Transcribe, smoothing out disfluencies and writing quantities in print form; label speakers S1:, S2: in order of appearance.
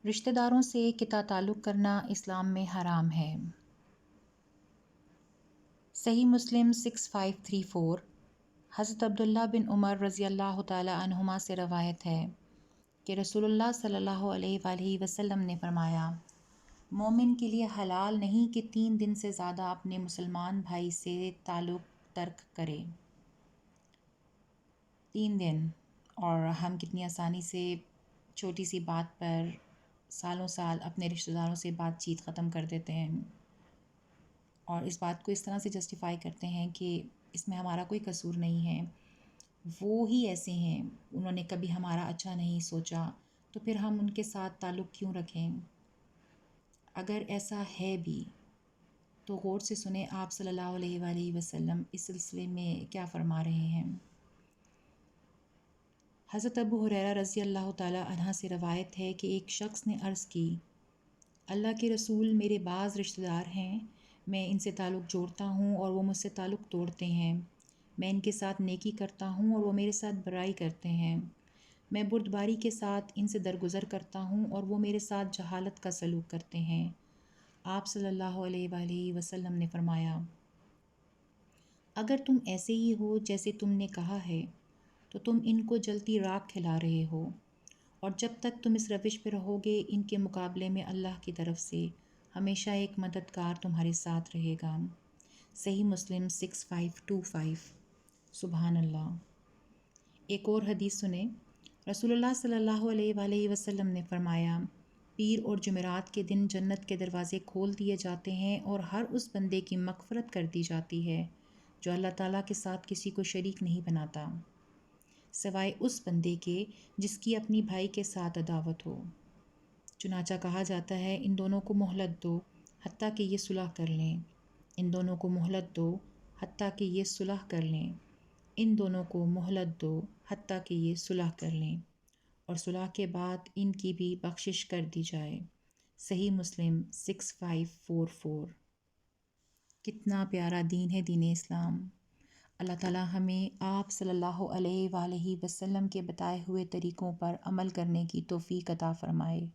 S1: رشتہ داروں سے قطع تعلق کرنا اسلام میں حرام ہے۔ صحیح مسلم 6534 حضرت عبداللہ بن عمر رضی اللہ تعالی عنہما سے روایت ہے کہ رسول اللہ صلی اللہ علیہ وآلہ وسلم نے فرمایا، مومن کے لیے حلال نہیں کہ 3 دن سے زیادہ اپنے مسلمان بھائی سے تعلق ترک کرے۔ 3 دن، اور ہم کتنی آسانی سے چھوٹی سی بات پر سالوں سال اپنے رشتہ داروں سے بات چیت ختم کر دیتے ہیں، اور اس بات کو اس طرح سے جسٹیفائی کرتے ہیں کہ اس میں ہمارا کوئی قصور نہیں ہے، وہ ہی ایسے ہیں، انہوں نے کبھی ہمارا اچھا نہیں سوچا، تو پھر ہم ان کے ساتھ تعلق کیوں رکھیں؟ اگر ایسا ہے بھی تو غور سے سنیں آپ صلی اللہ علیہ وآلہ وسلم اس سلسلے میں کیا فرما رہے ہیں۔ حضرت ابو ہریرہ رضی اللہ تعالی عنہ سے روایت ہے کہ ایک شخص نے عرض کی، اللہ کے رسول، میرے بعض رشتہ دار ہیں، میں ان سے تعلق جوڑتا ہوں اور وہ مجھ سے تعلق توڑتے ہیں، میں ان کے ساتھ نیکی کرتا ہوں اور وہ میرے ساتھ برائی کرتے ہیں، میں بردباری کے ساتھ ان سے درگزر کرتا ہوں اور وہ میرے ساتھ جہالت کا سلوک کرتے ہیں۔ آپ صلی اللہ علیہ وآلہ وسلم نے فرمایا، اگر تم ایسے ہی ہو جیسے تم نے کہا ہے تو تم ان کو جلتی راکھ کھلا رہے ہو، اور جب تک تم اس روش پہ رہو گے ان کے مقابلے میں اللہ کی طرف سے ہمیشہ ایک مددگار تمہارے ساتھ رہے گا۔ صحیح مسلم 6525 سبحان اللہ۔ ایک اور حدیث سنیں، رسول اللہ صلی اللہ علیہ وآلہ وسلم نے فرمایا، پیر اور جمعرات کے دن جنت کے دروازے کھول دیے جاتے ہیں اور ہر اس بندے کی مغفرت کر دی جاتی ہے جو اللہ تعالیٰ کے ساتھ کسی کو شریک نہیں بناتا، سوائے اس بندے کے جس کی اپنی بھائی کے ساتھ عداوت ہو۔ چنانچہ کہا جاتا ہے، ان دونوں کو مہلت دو حتیٰ کہ یہ صلح کر لیں، ان دونوں کو مہلت دو حتیٰ کہ یہ صلح کر لیں، ان دونوں کو مہلت دو حتیٰ کہ یہ صلح کر لیں، اور صلح کے بعد ان کی بھی بخشش کر دی جائے۔ صحیح مسلم 6544۔ کتنا پیارا دین ہے دین اسلام۔ اللہ تعالیٰ ہمیں آپ صلی اللہ علیہ وآلہ وسلم کے بتائے ہوئے طریقوں پر عمل کرنے کی توفیق عطا فرمائے۔